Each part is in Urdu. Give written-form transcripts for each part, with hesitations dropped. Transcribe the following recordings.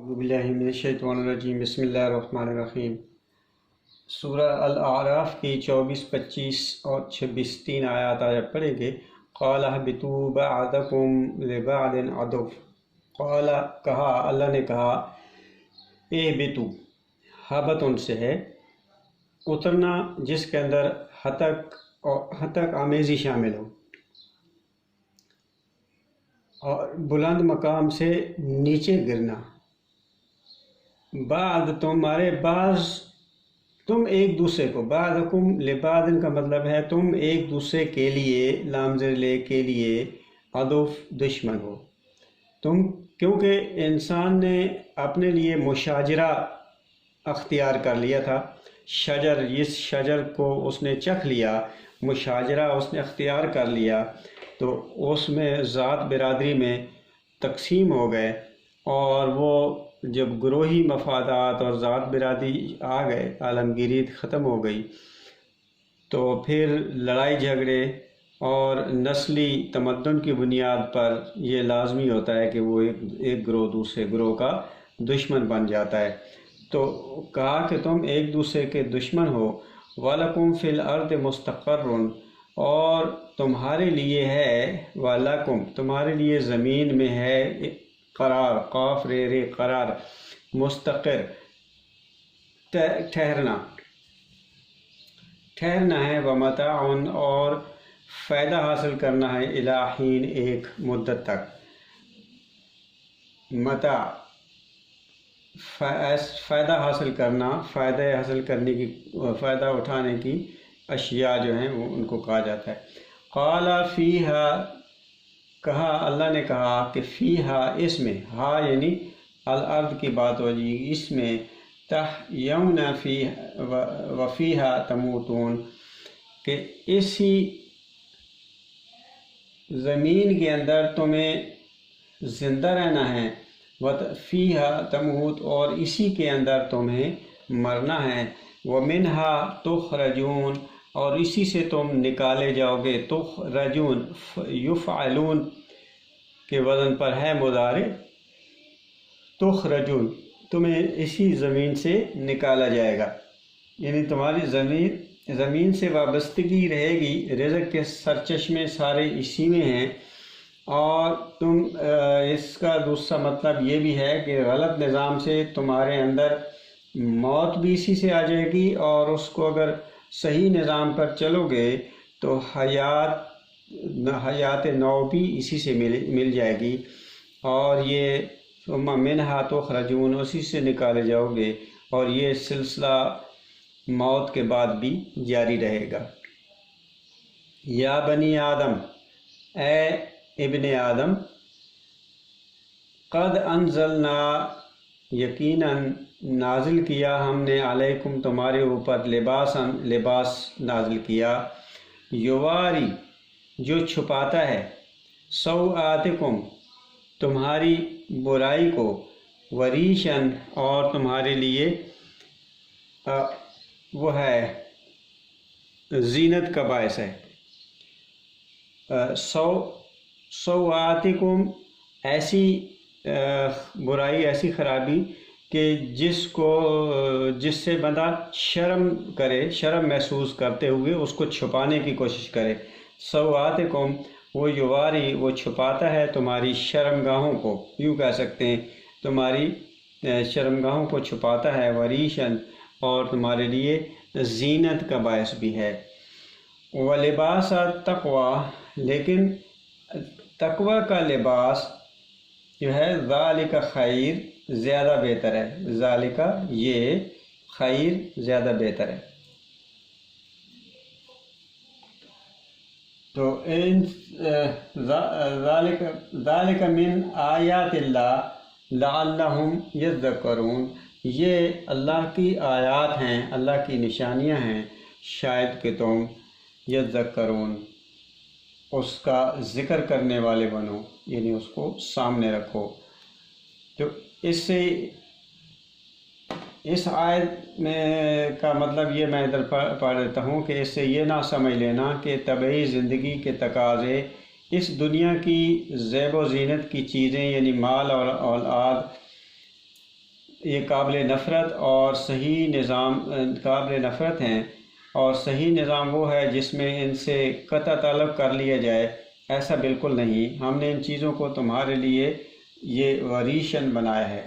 اعوذ باللہ من الشیطان الرجیم بسم اللہ الرحمن الرحیم۔ سورہ الاعراف کی 24، 25 اور 26 3 آیات آج پڑھیں گے۔ قال اہبطوا بعضکم لبعض عدو، قال کہا، اللہ نے کہا، اہبطوا، ہبط ان سے ہے اترنا جس کے اندر ہتک آمیزی شامل ہو، اور بلند مقام سے نیچے گرنا۔ بعض تمہارے، بعض تم ایک دوسرے کو، بعضکم لبعض کا مطلب ہے تم ایک دوسرے کے لیے، لام زیر لے کے لیے، عدو دشمن ہو تم، کیونکہ انسان نے اپنے لیے مشاجرہ اختیار کر لیا تھا۔ شجر، اس شجر کو اس نے چکھ لیا، مشاجرہ اس نے اختیار کر لیا، تو اس میں ذات برادری میں تقسیم ہو گئے، اور وہ جب گروہی مفادات اور ذات برادری آ گئے، عالمگیری ختم ہو گئی، تو پھر لڑائی جھگڑے اور نسلی تمدن کی بنیاد پر یہ لازمی ہوتا ہے کہ وہ ایک گروہ دوسرے گروہ کا دشمن بن جاتا ہے۔ تو کہا کہ تم ایک دوسرے کے دشمن ہو۔ وَلَكُمْ فِي الْأَرْضِ مُسْتَقَرٌّ، اور تمہارے لیے ہے، وَلَكُمْ تمہارے لیے زمین میں ہے قرار، قاف رے رے قرار، مستقر ٹھہرنا ہے، وَمَتَاعٌ اور فائدہ حاصل کرنا ہے، اِلیٰ حین ایک مدت تک۔ متاع فائدہ حاصل کرنا، فائدہ اٹھانے کی اشیاء جو ہیں وہ ان کو کہا جاتا ہے۔ قال فیہا، کہا، اللہ نے کہا کہ فیہا، اس میں، ہا یعنی الارض کی بات ہو جی، اس میں، تحیون وفیہا تموتون، کہ اسی زمین کے اندر تمہیں زندہ رہنا ہے، وفیہا تموت، اور اسی کے اندر تمہیں مرنا ہے، ومنہا تخرجون، اور اسی سے تم نکالے جاؤ گے۔ تخرجون یفعلون کے وزن پر ہے مضارع، تخرجون، تمہیں اسی زمین سے نکالا جائے گا، یعنی تمہاری زمین سے وابستگی رہے گی، رزق کے سرچشمے سارے اسی میں ہیں، اور تم اس کا دوسرا مطلب یہ بھی ہے کہ غلط نظام سے تمہارے اندر موت بھی اسی سے آ جائے گی، اور اس کو اگر صحیح نظام پر چلو گے تو حیات نو بھی اسی سے مل جائے گی، اور یہ ثم منہا تخرجون، اسی سے نکالے جاؤ گے، اور یہ سلسلہ موت کے بعد بھی جاری رہے گا۔ یا بنی آدم، اے ابن آدم، قد انزلنا، یقیناً نازل کیا ہم نے، علیکم تمہارے اوپر، لباس نازل کیا، یواری جو چھپاتا ہے، سوآتکم تمہاری برائی کو، وریشن اور تمہارے لیے وہ ہے زینت کا باعث ہے۔ سوآتکم ایسی برائی، ایسی خرابی کہ جس سے بندہ شرم کرے، شرم محسوس کرتے ہوئے اس کو چھپانے کی کوشش کرے۔ سوآتکم، وہ یواری، وہ چھپاتا ہے تمہاری شرمگاہوں کو، یوں کہہ سکتے ہیں تمہاری شرمگاہوں کو چھپاتا ہے، وریشن اور تمہارے لیے زینت کا باعث بھی ہے۔ وَلِبَاسَ التَّقْوَىٰ، لیکن تقوی کا لباس جو ہے، ذَلِکَ خیر، زیادہ بہتر ہے، ذَلِکَ یہ، خیر زیادہ بہتر ہے۔ تو ذَلِکَ من آیات اللہ لعلہم یذکرون، یہ اللہ کی آیات ہیں، اللہ کی نشانیاں ہیں، شاید کہ تم یذکرون، اس کا ذکر کرنے والے بنو، یعنی اس کو سامنے رکھو۔ تو اس آیت میں کا مطلب یہ میں ادھر پڑھ دیتا ہوں کہ اس سے یہ نہ سمجھ لینا کہ طبعی زندگی کے تقاضے، اس دنیا کی زیب و زینت کی چیزیں، یعنی مال اور اولاد، یہ قابل نفرت اور صحیح نظام قابل نفرت ہیں، اور صحیح نظام وہ ہے جس میں ان سے قطع تعلق کر لیا جائے، ایسا بالکل نہیں۔ ہم نے ان چیزوں کو تمہارے لیے یہ وریشن بنایا ہے،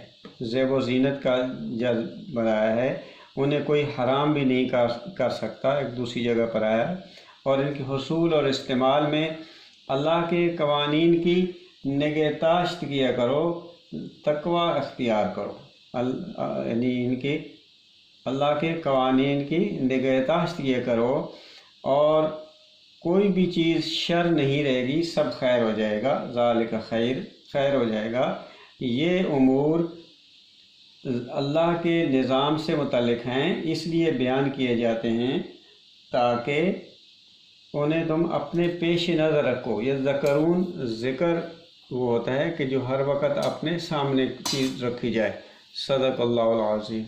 زیب و زینت کا جز بنایا ہے، انہیں کوئی حرام بھی نہیں کر سکتا۔ ایک دوسری جگہ پر آیا، اور ان کے حصول اور استعمال میں اللہ کے قوانین کی نگہداشت کیا کرو، تقوی اختیار کرو، یعنی ان کی اللہ کے قوانین کی نگہداشت کیا کرو، اور کوئی بھی چیز شر نہیں رہے گی، سب خیر ہو جائے گا، ذالک خیر ہو جائے گا۔ یہ امور اللہ کے نظام سے متعلق ہیں، اس لیے بیان کیے جاتے ہیں تاکہ انہیں تم اپنے پیش نظر رکھو۔ یہ ذکرون ذکر وہ ہوتا ہے کہ جو ہر وقت اپنے سامنے چیز رکھی جائے۔ صدق اللہ العظیم۔